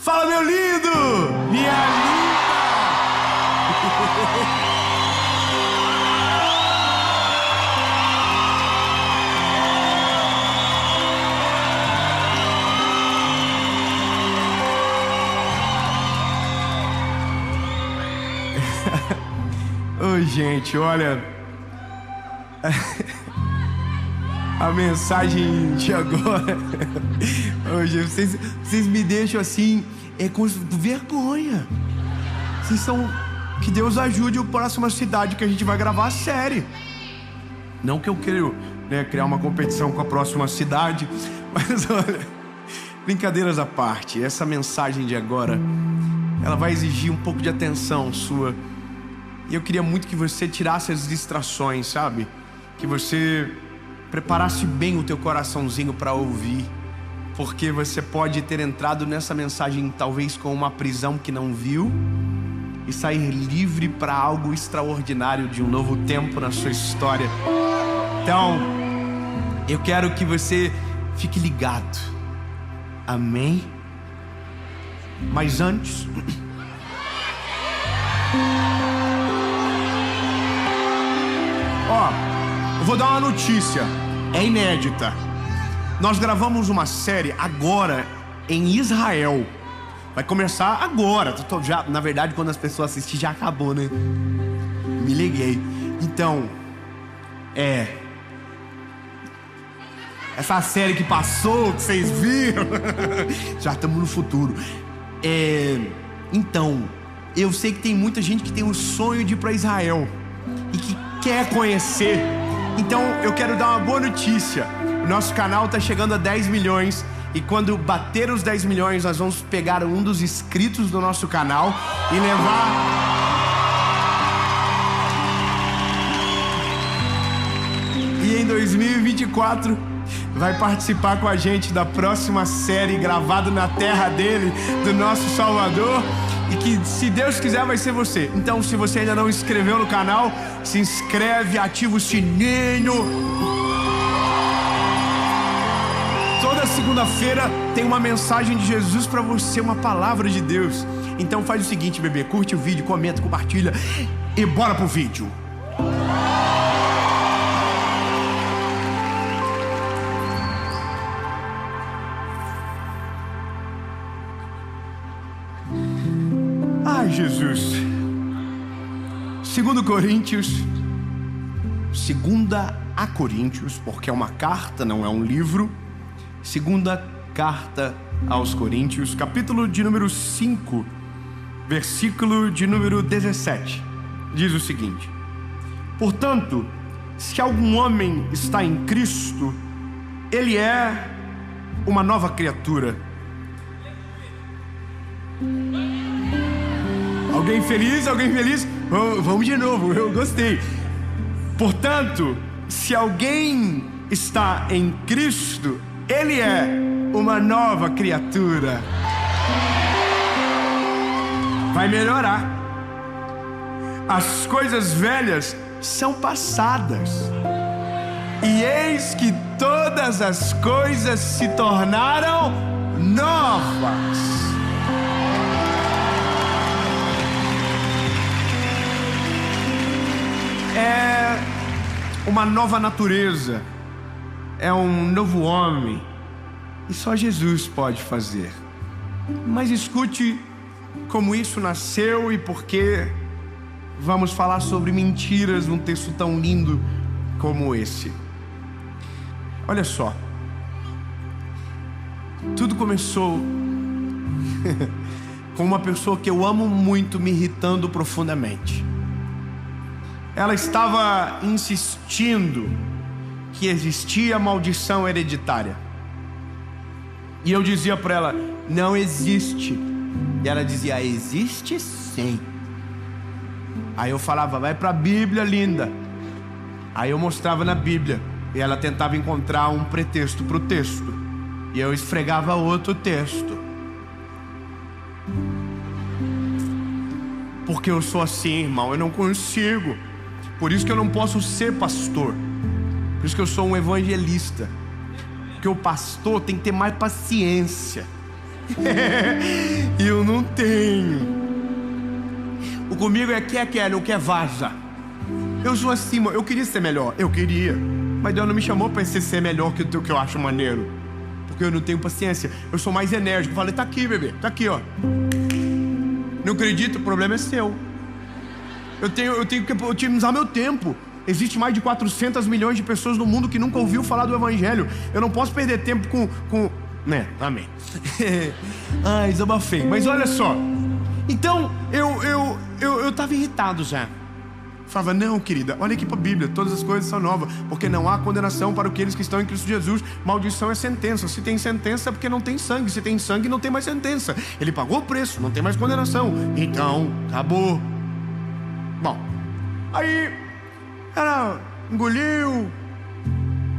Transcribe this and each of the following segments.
Fala, meu lindo! Minha linda! Oi, gente, olha... A mensagem de agora... Hoje, vocês me deixam assim... com vergonha. Vocês são... Que Deus ajude a próxima cidade que a gente vai gravar a série. Não que eu quero, né, criar uma competição com a próxima cidade, mas olha... Brincadeiras à parte, essa mensagem de agora... Ela vai exigir um pouco de atenção sua. E eu queria muito que você tirasse as distrações, sabe? Que você preparasse bem o teu coraçãozinho para ouvir. Porque você pode ter entrado nessa mensagem talvez com uma prisão que não viu e sair livre para algo extraordinário de um novo tempo na sua história. Então, eu quero que você fique ligado. Amém? Mas antes... eu vou dar uma notícia. É inédita. Nós gravamos uma série agora em Israel. Vai começar agora. Já, na verdade, quando as pessoas assistirem, já acabou, né? Me liguei. Então, essa série que passou, que vocês viram, já estamos no futuro. Então, eu sei que tem muita gente que tem o sonho de ir para Israel e que quer conhecer. Então, eu quero dar uma boa notícia. O nosso canal está chegando a 10 milhões. E quando bater os 10 milhões, nós vamos pegar um dos inscritos do nosso canal e levar... E em 2024, vai participar com a gente da próxima série gravada na terra dele, do nosso Salvador. E que, se Deus quiser, vai ser você. Então, se você ainda não se inscreveu no canal, se inscreve, ativa o sininho. Toda segunda-feira tem uma mensagem de Jesus pra você, uma palavra de Deus. Então faz o seguinte, bebê, curte o vídeo, comenta, compartilha e bora pro vídeo. Ai, Jesus. 2 Coríntios, 2 a Coríntios, porque é uma carta, não é um livro. Segunda carta aos Coríntios, capítulo de número 5, versículo de número 17. Diz o seguinte: portanto, se algum homem está em Cristo, ele é uma nova criatura. Alguém feliz? Alguém feliz? Vamos de novo, eu gostei. Portanto, se alguém está em Cristo, ele é uma nova criatura. Vai melhorar. As coisas velhas são passadas, e eis que todas as coisas se tornaram novas. É uma nova natureza. É um novo homem. E só Jesus pode fazer. Mas escute como isso nasceu e por que vamos falar sobre mentiras num texto tão lindo como esse. Olha só. Tudo começou com uma pessoa que eu amo muito me irritando profundamente. Ela estava insistindo que existia maldição hereditária. E eu dizia para ela, não existe. E ela dizia, existe sim. Aí eu falava, vai para a Bíblia, linda. Aí eu mostrava na Bíblia. E ela tentava encontrar um pretexto para o texto. E eu esfregava outro texto. Porque eu sou assim, irmão, eu não consigo. Por isso que eu não posso ser pastor. Por isso que eu sou um evangelista. Porque o pastor tem que ter mais paciência. E eu não tenho. O comigo é quer, não quer, vaza. Eu sou assim, eu queria ser melhor, eu queria. Mas Deus não me chamou para ser melhor que o que eu acho maneiro. Porque eu não tenho paciência, eu sou mais enérgico. Eu falei, tá aqui, bebê, tá aqui, ó. Não acredito, o problema é seu. Eu tenho que otimizar meu tempo. Existe mais de 400 milhões de pessoas no mundo que nunca ouviu falar do Evangelho. Eu não posso perder tempo com... Né, amém. Ai, desabafei. Mas olha só. Então, eu tava irritado já. Falava, não, querida, olha aqui para a Bíblia, todas as coisas são novas, porque não há condenação para aqueles que estão em Cristo Jesus. Maldição é sentença. Se tem sentença é porque não tem sangue. Se tem sangue não tem mais sentença. Ele pagou o preço, não tem mais condenação. Então, acabou. Bom, aí ela engoliu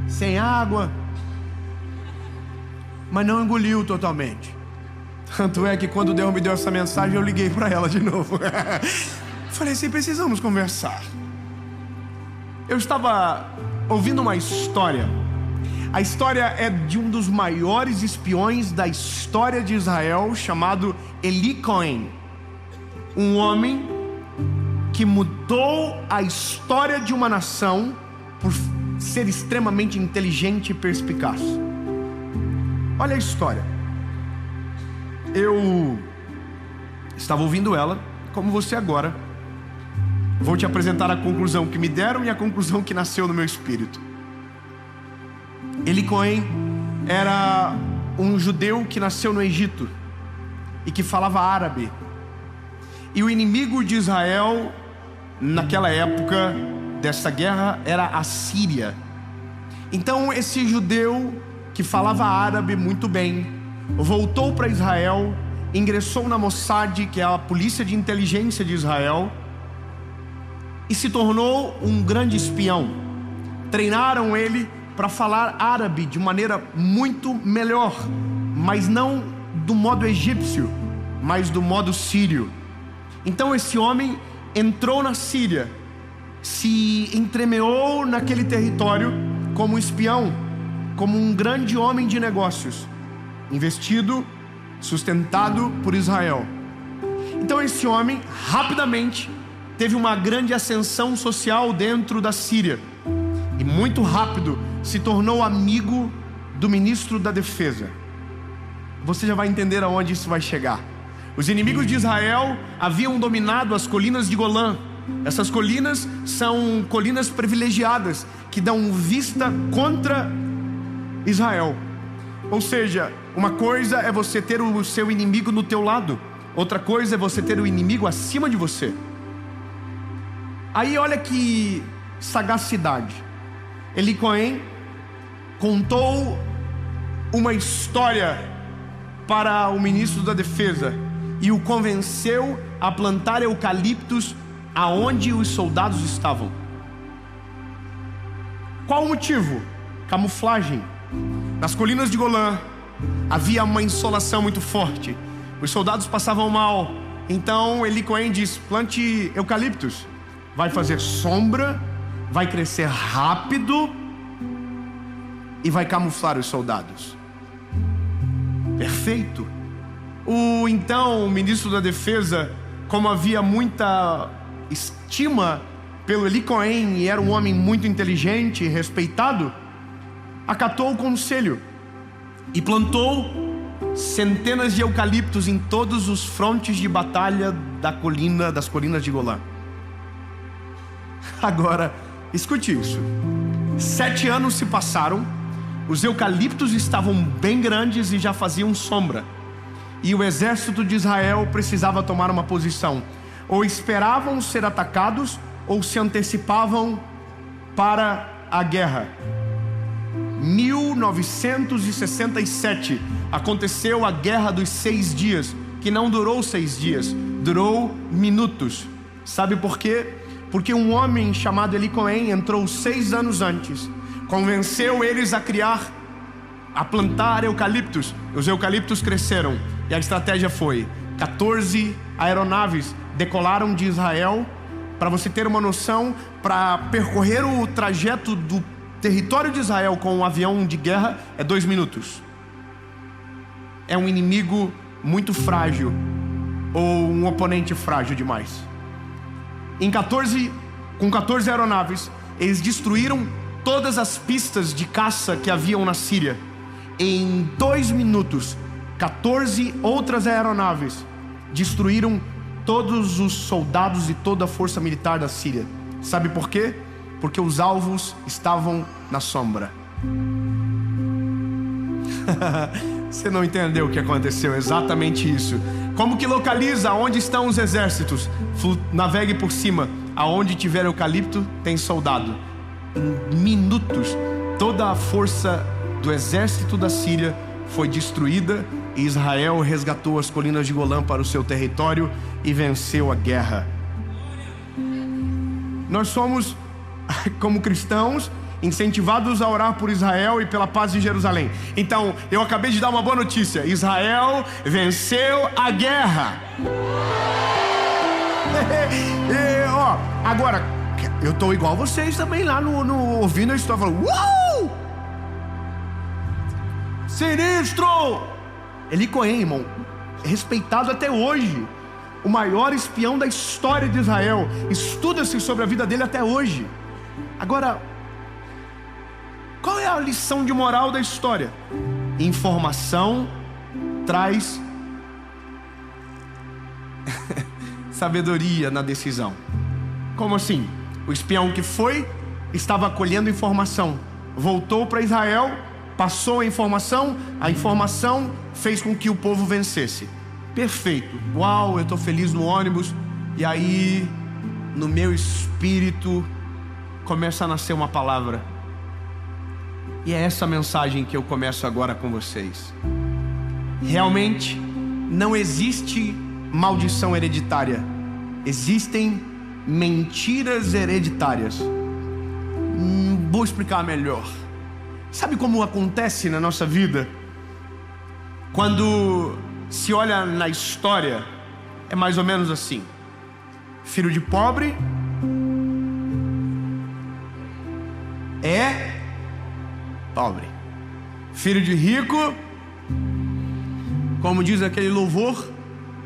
sem água, mas não engoliu totalmente. Tanto é que quando Deus me deu essa mensagem, eu liguei para ela de novo. Falei assim, precisamos conversar. Eu estava ouvindo uma história. A história é de um dos maiores espiões da história de Israel, chamado Eli Cohen. Um homem que mudou a história de uma nação por ser extremamente inteligente e perspicaz. Olha a história. Eu estava ouvindo ela, como você agora. Vou te apresentar a conclusão que me deram e a conclusão que nasceu no meu espírito. Eli Cohen era um judeu que nasceu no Egito e que falava árabe. E o inimigo de Israel, naquela época dessa guerra, era a Síria. Então esse judeu que falava árabe muito bem, voltou para Israel, ingressou na Mossad, que é a polícia de inteligência de Israel, e se tornou um grande espião. Treinaram ele para falar árabe de maneira muito melhor, mas não do modo egípcio, mas do modo sírio. Então esse homem entrou na Síria, se entremeou naquele território como espião, como um grande homem de negócios, investido, sustentado por Israel. Então esse homem rapidamente teve uma grande ascensão social dentro da Síria e muito rápido se tornou amigo do ministro da defesa. Você já vai entender aonde isso vai chegar. Os inimigos de Israel haviam dominado as colinas de Golã. Essas colinas são colinas privilegiadas que dão vista contra Israel. Ou seja, uma coisa é você ter o seu inimigo no teu lado, outra coisa é você ter o inimigo acima de você. Aí olha que sagacidade. Eli Cohen contou uma história para o ministro da defesa e o convenceu a plantar eucaliptos aonde os soldados estavam. Qual o motivo? Camuflagem. Nas colinas de Golã havia uma insolação muito forte, os soldados passavam mal. Então Eli Cohen diz, plante eucaliptos, vai fazer sombra, vai crescer rápido e vai camuflar os soldados. Perfeito. Então o ministro da defesa, como havia muita estima pelo Eli Cohen e era um homem muito inteligente e respeitado, acatou o conselho e plantou centenas de eucaliptos em todos os frontes de batalha das colinas de Golã. Agora, escute isso. 7 anos se passaram, os eucaliptos estavam bem grandes e já faziam sombra. E o exército de Israel precisava tomar uma posição. Ou esperavam ser atacados, ou se antecipavam para a guerra. 1967 aconteceu a Guerra dos 6 dias, que não durou 6 dias, durou minutos. Sabe por quê? Porque um homem chamado Eli Cohen entrou 6 anos antes, convenceu eles a plantar eucaliptos. Os eucaliptos cresceram e a estratégia foi: 14 aeronaves decolaram de Israel. Para você ter uma noção, para percorrer o trajeto do território de Israel com um avião de guerra é 2 minutos. é um inimigo muito frágil ou um oponente frágil demais. Com 14 aeronaves, eles destruíram todas as pistas de caça que haviam na Síria. Em 2 minutos, 14 outras aeronaves destruíram todos os soldados e toda a força militar da Síria. Sabe por quê? Porque os alvos estavam na sombra. Você não entendeu o que aconteceu, exatamente isso. Como que localiza onde estão os exércitos? Navegue por cima. Aonde tiver eucalipto, tem soldado. Em minutos, toda a força do exército da Síria foi destruída e Israel resgatou as colinas de Golã para o seu território e venceu a guerra. Nós somos, como cristãos, incentivados a orar por Israel e pela paz de Jerusalém. Então, eu acabei de dar uma boa notícia: Israel venceu a guerra. Agora, eu estou igual vocês também lá no ouvindo a história, falando: uau! Sinistro! Eli Cohen, irmão, respeitado até hoje, o maior espião da história de Israel. Estuda-se sobre a vida dele até hoje. Agora, qual é a lição de moral da história? Informação traz sabedoria na decisão. Como assim? O espião que foi, estava colhendo informação, voltou para Israel, passou a informação fez com que o povo vencesse. Perfeito. Uau, eu estou feliz no ônibus. E aí, no meu espírito, começa a nascer uma palavra. E é essa mensagem que eu começo agora com vocês. Realmente, não existe maldição hereditária. Existem mentiras hereditárias. Vou explicar melhor. Sabe como acontece na nossa vida? Quando se olha na história, é mais ou menos assim: filho de pobre é pobre, filho de rico, como diz aquele louvor,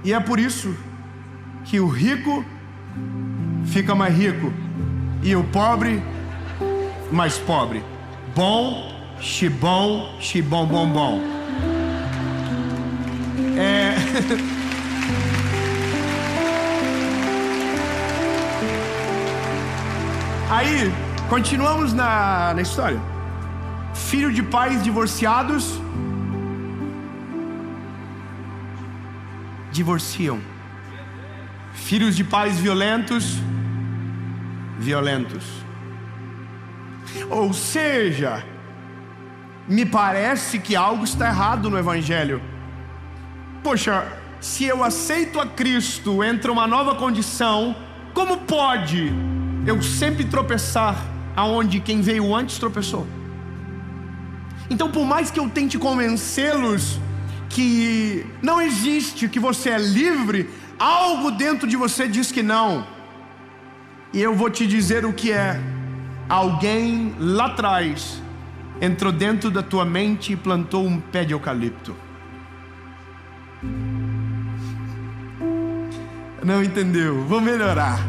e é por isso que o rico fica mais rico e o pobre mais pobre. Bom, xibom, xibom, bom, bom. Aí, continuamos na história. Filho de pais divorciados divorciam. Filhos de pais violentos. Ou seja, me parece que algo está errado no Evangelho. Poxa, se eu aceito a Cristo, entra uma nova condição, como pode eu sempre tropeçar aonde quem veio antes tropeçou? Então, por mais que eu tente convencê-los que não existe, que você é livre, algo dentro de você diz que não. E eu vou te dizer o que é. Alguém lá atrás entrou dentro da tua mente e plantou um pé de eucalipto. Não entendeu? Vou melhorar.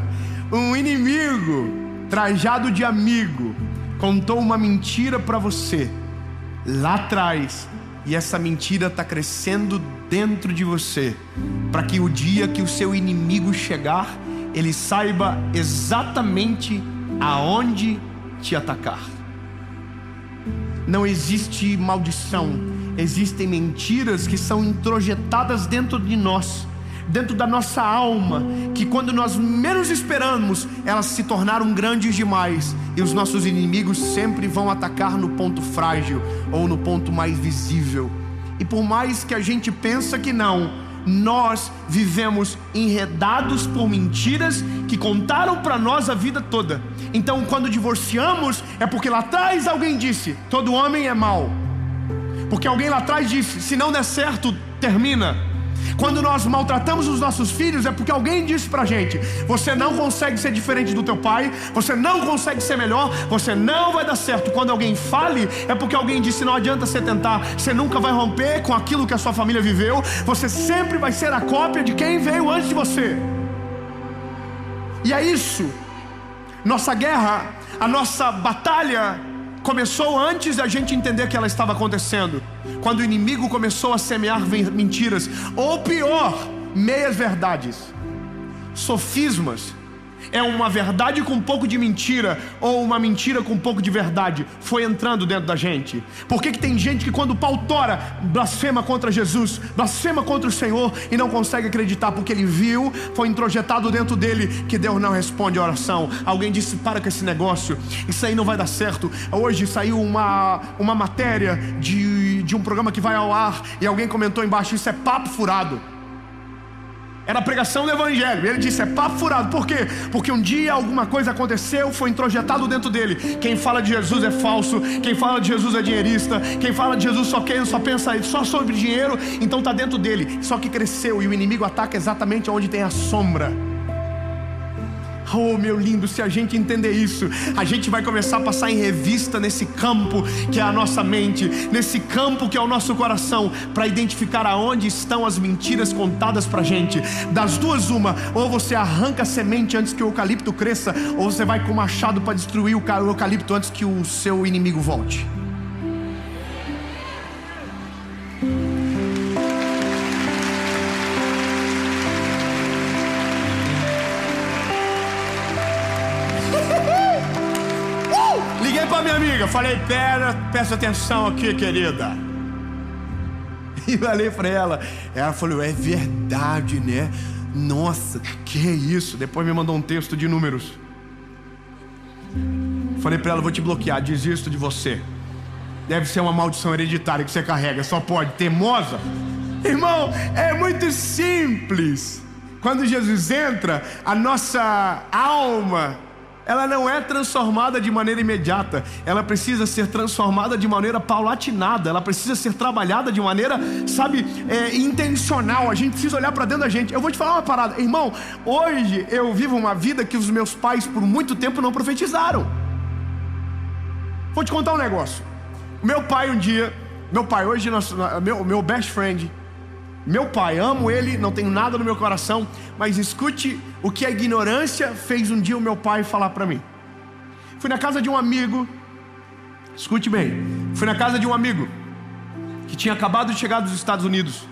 Um inimigo trajado de amigo contou uma mentira para você lá atrás, e essa mentira está crescendo dentro de você, para que o dia que o seu inimigo chegar, ele saiba exatamente aonde te atacar. Não existe maldição, existem mentiras que são introjetadas dentro de nós, dentro da nossa alma, que quando nós menos esperamos, elas se tornaram grandes demais, e os nossos inimigos sempre vão atacar no ponto frágil, ou no ponto mais visível. E por mais que a gente pensa que não, nós vivemos enredados por mentiras que contaram para nós a vida toda. Então, quando divorciamos, é porque lá atrás alguém disse: todo homem é mau. Porque alguém lá atrás disse: se não der certo, termina. Quando nós maltratamos os nossos filhos, é porque alguém disse pra gente: você não consegue ser diferente do teu pai, você não consegue ser melhor, você não vai dar certo. Quando alguém fale, é porque alguém disse: não adianta você tentar, você nunca vai romper com aquilo que a sua família viveu, você sempre vai ser a cópia de quem veio antes de você. E é isso. Nossa guerra, a nossa batalha começou antes da gente entender que ela estava acontecendo, quando o inimigo começou a semear mentiras, ou pior, meias verdades, sofismas. É uma verdade com um pouco de mentira, ou uma mentira com um pouco de verdade. Foi entrando dentro da gente. Por que tem gente que quando o pau tora, blasfema contra Jesus, blasfema contra o Senhor e não consegue acreditar? Porque ele viu, foi introjetado dentro dele que Deus não responde a oração. Alguém disse: para com esse negócio, isso aí não vai dar certo. Hoje saiu uma matéria de um programa que vai ao ar, e alguém comentou embaixo: isso é papo furado. Era a pregação do evangelho. Ele disse: é papo furado. Por quê? Porque um dia alguma coisa aconteceu, foi introjetado dentro dele. Quem fala de Jesus é falso, quem fala de Jesus é dinheirista, quem fala de Jesus só pensa só sobre dinheiro. Então está dentro dele. Só que cresceu, e o inimigo ataca exatamente onde tem a sombra. Oh, meu lindo, se a gente entender isso, a gente vai começar a passar em revista nesse campo que é a nossa mente, nesse campo que é o nosso coração, para identificar aonde estão as mentiras contadas pra gente. Das duas uma: ou você arranca a semente antes que o eucalipto cresça, ou você vai com o machado para destruir o eucalipto antes que o seu inimigo volte. Minha amiga, falei: presta atenção aqui, querida. E falei pra ela. Ela falou: é verdade, né? Nossa, que é isso? Depois me mandou um texto de números. Falei pra ela: vou te bloquear, desisto de você. Deve ser uma maldição hereditária que você carrega, só pode. Teimosa. Irmão, é muito simples. Quando Jesus entra, a nossa alma, ela não é transformada de maneira imediata. Ela precisa ser transformada de maneira paulatinada. Ela precisa ser trabalhada de maneira, intencional. A gente precisa olhar para dentro da gente. Eu vou te falar uma parada, irmão. Hoje eu vivo uma vida que os meus pais por muito tempo não profetizaram. Vou te contar um negócio. Meu pai um dia, hoje, meu best friend, meu pai, amo ele, não tenho nada no meu coração, mas escute o que a ignorância fez um dia o meu pai falar para mim. Fui na casa de um amigo, escute bem, fui na casa de um amigo que tinha acabado de chegar dos Estados Unidos,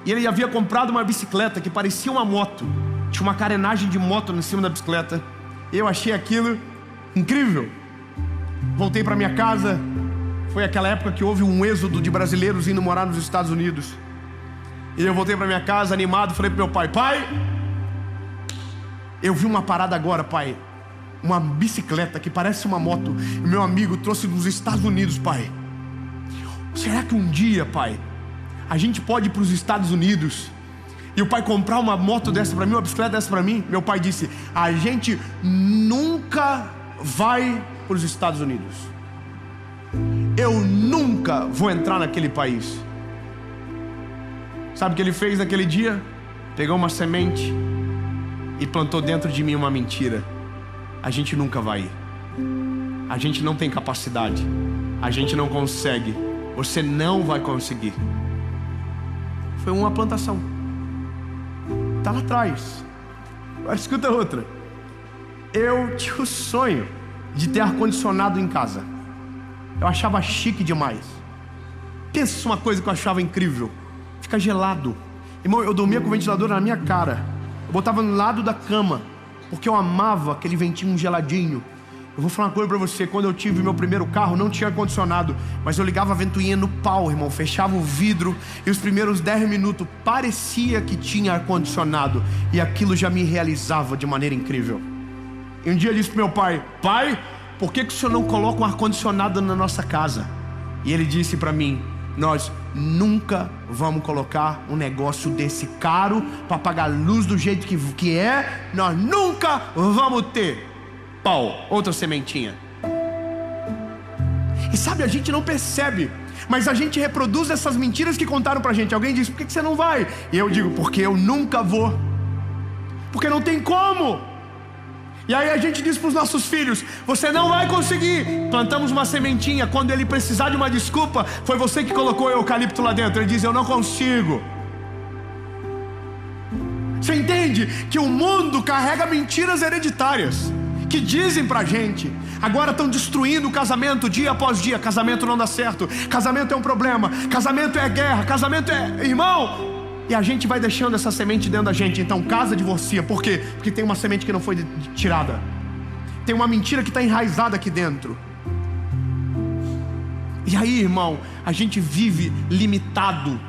e ele havia comprado uma bicicleta que parecia uma moto, tinha uma carenagem de moto em cima da bicicleta. Eu achei aquilo incrível. Voltei para minha casa. Foi aquela época que houve um êxodo de brasileiros indo morar nos Estados Unidos. E eu voltei para minha casa animado, falei pro meu pai: pai, eu vi uma parada agora, pai. Uma bicicleta que parece uma moto. E meu amigo trouxe dos Estados Unidos, pai. Será que um dia, pai, a gente pode ir para os Estados Unidos e o pai comprar uma moto dessa para mim, uma bicicleta dessa para mim? Meu pai disse: a gente nunca vai para os Estados Unidos. Eu nunca vou entrar naquele país. Sabe o que ele fez naquele dia? Pegou uma semente e plantou dentro de mim uma mentira. A gente nunca vai ir. A gente não tem capacidade. A gente não consegue. Você não vai conseguir. Foi uma plantação. Está lá atrás. Agora escuta outra. Eu tinha o sonho de ter ar-condicionado em casa. Eu achava chique demais. Pensa uma coisa que eu achava incrível. Fica gelado. Irmão, eu dormia com o ventilador na minha cara. Eu botava no lado da cama, porque eu amava aquele ventinho geladinho. Eu vou falar uma coisa pra você. Quando eu tive meu primeiro carro, não tinha ar-condicionado, mas eu ligava a ventoinha no pau, irmão. Fechava o vidro, e os primeiros 10 minutos parecia que tinha ar-condicionado, e aquilo já me realizava de maneira incrível. E um dia eu disse pro meu pai: pai, por que o senhor não coloca um ar-condicionado na nossa casa? E ele disse pra mim: nós nunca vamos colocar um negócio desse caro para pagar luz do jeito que é. Nós nunca vamos ter. Pau, outra sementinha. E sabe, a gente não percebe Mas a gente reproduz essas mentiras que contaram pra gente. Alguém diz: por que você não vai? E eu digo: porque eu nunca vou. Porque não tem como. E aí a gente diz para os nossos filhos: você não vai conseguir. Plantamos uma sementinha, quando ele precisar de uma desculpa, foi você que colocou o eucalipto lá dentro. Ele diz: eu não consigo. Você entende que o mundo carrega mentiras hereditárias que dizem pra gente. Agora estão destruindo o casamento dia após dia. Casamento não dá certo, casamento é um problema, casamento é guerra, casamento é... Irmão, e a gente vai deixando essa semente dentro da gente. Então casa, divorcia. Por quê? Porque tem uma semente que não foi tirada. Tem uma mentira que está enraizada aqui dentro. E aí, irmão, a gente vive limitado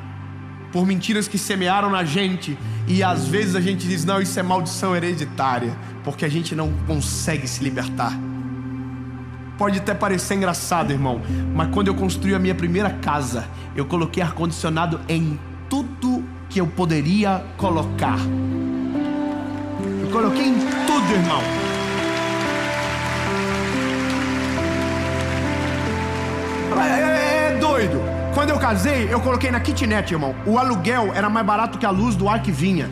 por mentiras que semearam na gente. E às vezes a gente diz: não, isso é maldição hereditária, porque a gente não consegue se libertar. Pode até parecer engraçado, irmão, mas quando eu construí a minha primeira casa, eu coloquei ar-condicionado em tudo que eu poderia colocar. Eu coloquei em tudo, irmão. É doido. Quando eu casei, eu coloquei na kitnet, irmão. O aluguel era mais barato que a luz do ar que vinha.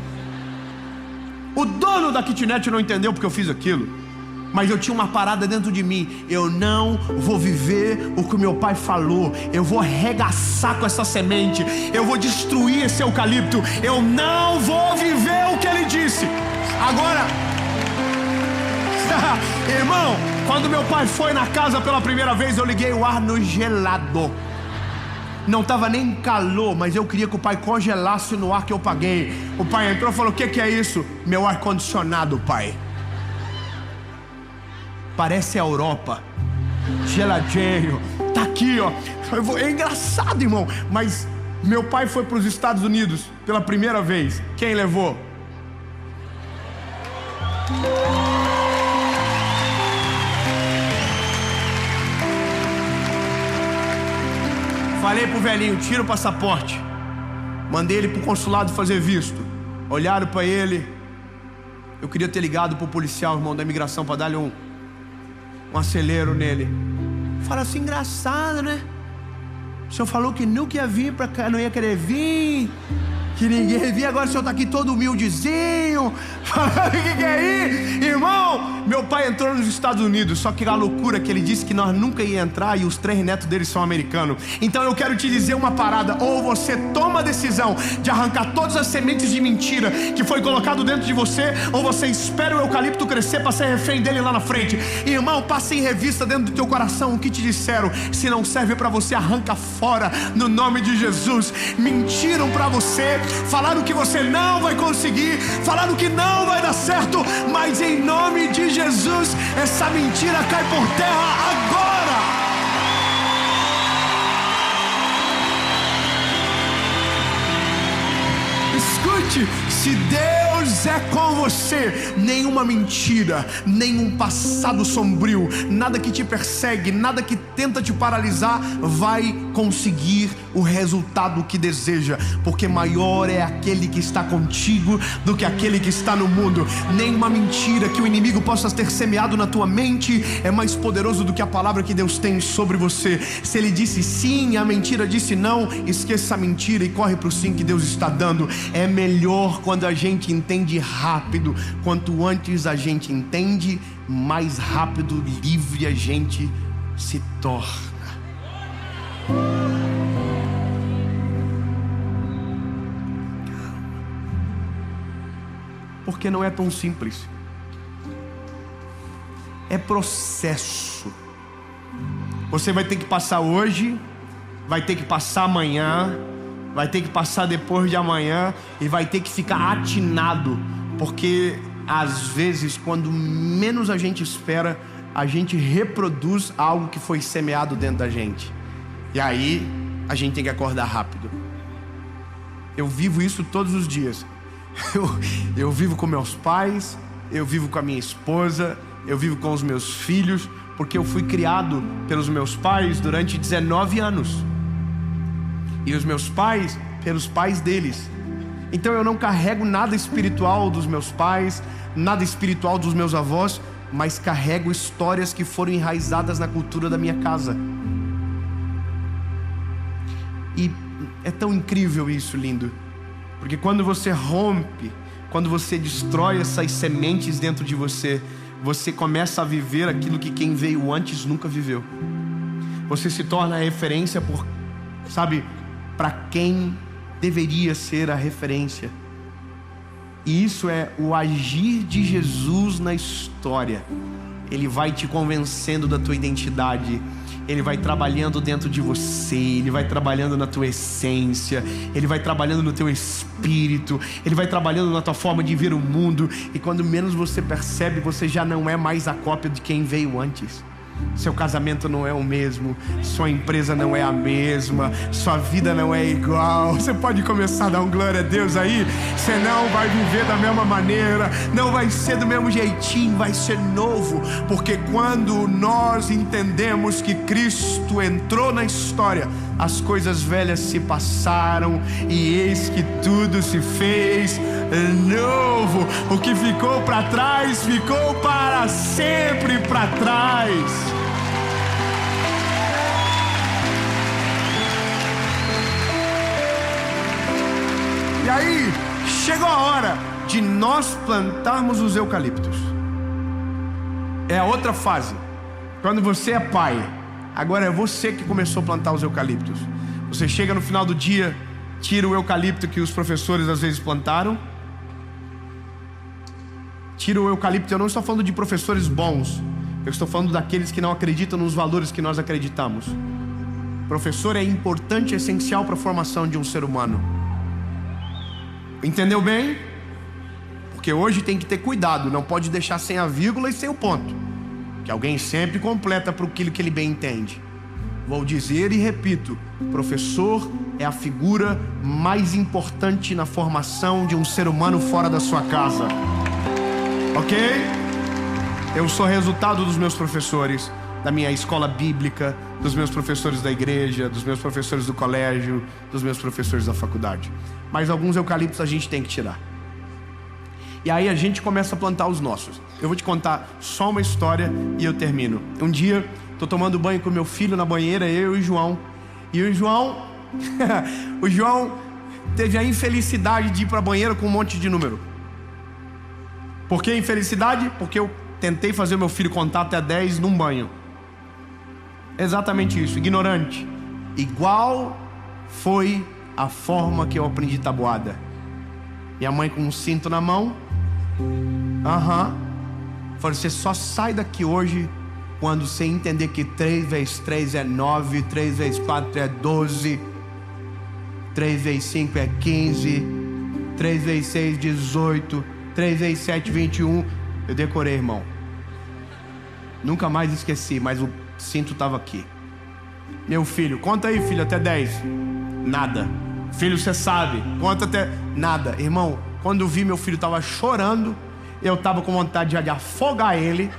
O dono da kitnet não entendeu porque eu fiz aquilo, mas eu tinha uma parada dentro de mim: eu não vou viver o que meu pai falou. Eu vou arregaçar com essa semente. Eu vou destruir esse eucalipto. Eu não vou viver o que ele disse. Agora, irmão, quando meu pai foi na casa pela primeira vez, eu liguei o ar no gelado. Não estava nem calor, mas eu queria que o pai congelasse no ar que eu paguei. O pai entrou e falou: o que é isso? Meu ar-condicionado, pai. Parece a Europa, geladinho, tá aqui, ó. É engraçado, irmão, mas meu pai foi para os Estados Unidos pela primeira vez. Quem levou? Falei pro velhinho: tira o passaporte. Mandei ele pro consulado fazer visto. Olharam para ele. Eu queria ter ligado pro policial, irmão, da imigração, para dar-lhe um acelero nele. Fala assim: engraçado, né? O senhor falou que nunca ia vir pra cá, não ia querer vir, que ninguém ia vir, agora o senhor tá aqui todo humildezinho. Falando: o que é aí? Irmão, meu pai entrou nos Estados Unidos, só que a loucura que ele disse que nós nunca ia entrar, e os 3 netos dele são americanos. Então eu quero te dizer uma parada: ou você toma a decisão de arrancar todas as sementes de mentira que foi colocado dentro de você, ou você espera o eucalipto crescer para ser refém dele lá na frente. Irmão, passe em revista dentro do teu coração o que te disseram. Se não serve para você, arranca fora no nome de Jesus. Mentiram para você, falaram que você não vai conseguir, falaram que não vai dar certo, mas em nome de Jesus, essa mentira cai por terra agora. Escute: se Deus é com você, nenhuma mentira, nenhum passado sombrio, nada que te persegue, nada que tenta te paralisar vai conseguir o resultado que deseja, porque maior é aquele que está contigo do que aquele que está no mundo. Nenhuma mentira que o inimigo possa ter semeado na tua mente é mais poderoso do que a palavra que Deus tem sobre você. Se ele disse sim, a mentira disse não, esqueça a mentira e corre para o sim que Deus está dando. É melhor quando a gente entende rápido. Quanto antes a gente entende, mais rápido livre a gente se torna. Porque não é tão simples. É processo. Você vai ter que passar hoje, vai ter que passar amanhã, vai ter que passar depois de amanhã, e vai ter que ficar atinado. Porque às vezes, quando menos a gente espera, a gente reproduz algo que foi semeado dentro da gente. E aí a gente tem que acordar rápido. Eu vivo isso todos os dias. Eu vivo com meus pais, eu vivo com a minha esposa, eu vivo com os meus filhos, porque eu fui criado pelos meus pais durante 19 anos. E os meus pais pelos pais deles. Então eu não carrego nada espiritual dos meus pais, nada espiritual dos meus avós, mas carrego histórias que foram enraizadas na cultura da minha casa. E é tão incrível isso, lindo. Porque quando você rompe, quando você destrói essas sementes dentro de você, você começa a viver aquilo que quem veio antes nunca viveu. Você se torna a referência para quem deveria ser a referência. E isso é o agir de Jesus na história. Ele vai te convencendo da tua identidade. Ele vai trabalhando dentro de você. Ele vai trabalhando na tua essência. Ele vai trabalhando no teu espírito. Ele vai trabalhando na tua forma de ver o mundo. E quando menos você percebe, você já não é mais a cópia de quem veio antes. Seu casamento não é o mesmo, sua empresa não é a mesma, sua vida não é igual. Você pode começar a dar um glória a Deus aí. Você não vai viver da mesma maneira, não vai ser do mesmo jeitinho, vai ser novo. Porque quando nós entendemos que Cristo entrou na história, as coisas velhas se passaram e eis que tudo se fez novo. O que ficou para trás, ficou para sempre para trás. E aí, chegou a hora de nós plantarmos os eucaliptos. É a outra fase. Quando você é pai, agora é você que começou a plantar os eucaliptos. Você chega no final do dia, tira o eucalipto que os professores às vezes plantaram. Tira o eucalipto. Eu não estou falando de professores bons, eu estou falando daqueles que não acreditam nos valores que nós acreditamos. Professor é importante e essencial para a formação de um ser humano. Entendeu bem? Porque hoje tem que ter cuidado, não pode deixar sem a vírgula e sem o ponto, que alguém sempre completa para aquilo que ele bem entende. Vou dizer e repito: professor é a figura mais importante na formação de um ser humano fora da sua casa. Ok? Eu sou resultado dos meus professores, da minha escola bíblica, dos meus professores da igreja, dos meus professores do colégio, dos meus professores da faculdade. Mas alguns eucaliptos a gente tem que tirar. E aí a gente começa a plantar os nossos. Eu vou te contar só uma história e eu termino. Um dia, estou tomando banho com meu filho na banheira, eu e o João. E o João, o João teve a infelicidade de ir para a banheira com um monte de número. Por que infelicidade? Porque eu tentei fazer meu filho contar até 10 num banho. Exatamente isso, ignorante. Igual foi a forma que eu aprendi tabuada. Minha mãe com um cinto na mão. Falei: você só sai daqui hoje quando você entender que 3 vezes 3 é 9, 3 vezes 4 é 12, 3 vezes 5 é 15, 3 vezes 6 18, 3 vezes 7 21. Eu decorei, irmão. Nunca mais esqueci, mas o cinto estava aqui. Meu filho: conta aí, filho, até 10. Nada. Filho, você sabe, conta até... Nada. Irmão, quando eu vi, meu filho estava chorando. Eu estava com vontade de afogar ele.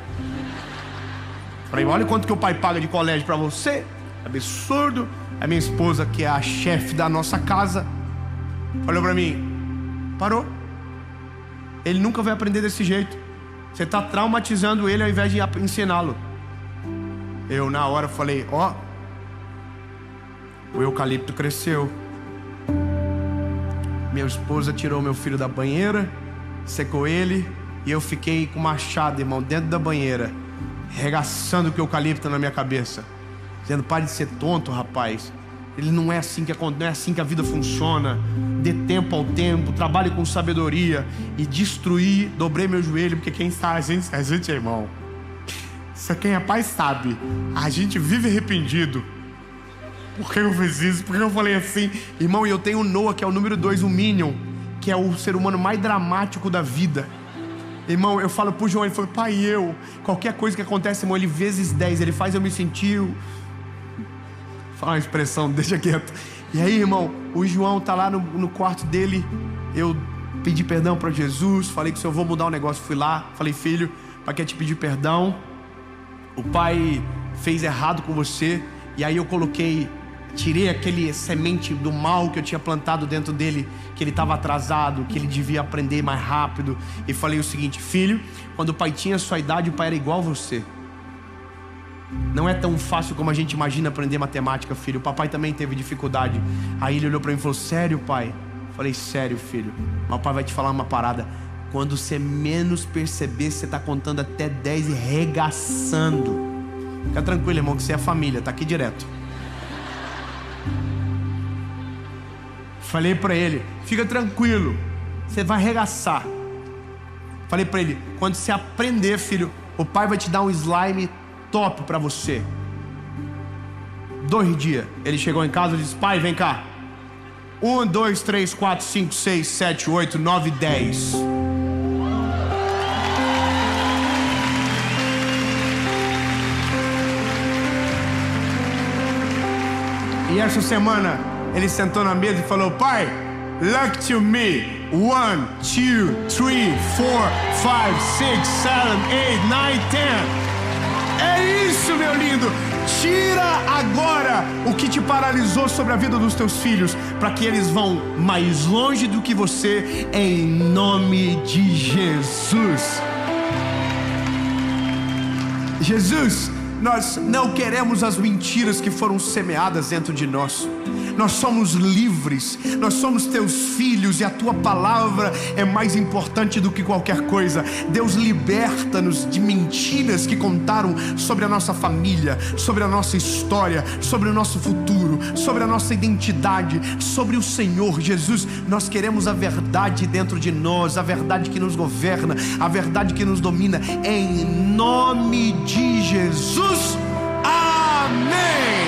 Falei: olha quanto que o pai paga de colégio para você. Absurdo. A minha esposa, que é a chefe da nossa casa, falou para mim: parou. Ele nunca vai aprender desse jeito. Você está traumatizando ele ao invés de ensiná-lo. Eu na hora falei: o eucalipto cresceu. Minha esposa tirou meu filho da banheira, secou ele, e eu fiquei com o machado, irmão, dentro da banheira, regaçando com o eucalipto na minha cabeça, dizendo: pare de ser tonto, rapaz. Ele não é assim que a vida funciona. Dê tempo ao tempo, trabalhe com sabedoria. E destruir, dobrei meu joelho, porque quem sabe, a gente é irmão. Quem é pai sabe, a gente vive arrependido. Por que eu fiz isso? Por que eu falei assim? Irmão, e eu tenho o Noah, que é o número 2, o Minion, que é o ser humano mais dramático da vida. Irmão, eu falo pro João, ele falou: pai, qualquer coisa que acontece, irmão, ele vezes 10, ele faz eu me sentir... Fala uma expressão, deixa quieto. E aí, irmão, o João tá lá no quarto dele. Eu pedi perdão para Jesus, falei que se eu vou mudar o negócio, fui lá, falei: filho, pai quer te pedir perdão. O pai fez errado com você. E aí eu tirei aquele semente do mal que eu tinha plantado dentro dele, que ele estava atrasado, que ele devia aprender mais rápido. E falei o seguinte: filho, quando o pai tinha a sua idade, o pai era igual a você. Não é tão fácil como a gente imagina aprender matemática, filho. O papai também teve dificuldade. Aí ele olhou para mim e falou: sério, pai? Eu falei: sério, filho. Mas o pai vai te falar uma parada. Quando você menos perceber, você está contando até 10 e regaçando. Fica tranquilo, irmão, que você é família, tá aqui direto. Falei para ele: fica tranquilo, você vai arregaçar. Falei para ele: quando você aprender, filho, o pai vai te dar um slime top para você. 2 dias, ele chegou em casa e disse: pai, vem cá. 1, 2, 3, 4, 5, 6, 7, 8, 9, 10. E essa semana ele sentou na mesa e falou: pai, look to me. 1, 2, 3, 4, 5, 6, 7, 8, 9, 10. É isso, meu lindo. Tira agora o que te paralisou sobre a vida dos teus filhos, para que eles vão mais longe do que você, em nome de Jesus. Jesus, nós não queremos as mentiras que foram semeadas dentro de nós. Nós somos livres, nós somos teus filhos e a tua palavra é mais importante do que qualquer coisa. Deus, liberta-nos de mentiras que contaram sobre a nossa família, sobre a nossa história, sobre o nosso futuro, sobre a nossa identidade, sobre o Senhor. Jesus, nós queremos a verdade dentro de nós, a verdade que nos governa, a verdade que nos domina, em nome de Jesus. Amém.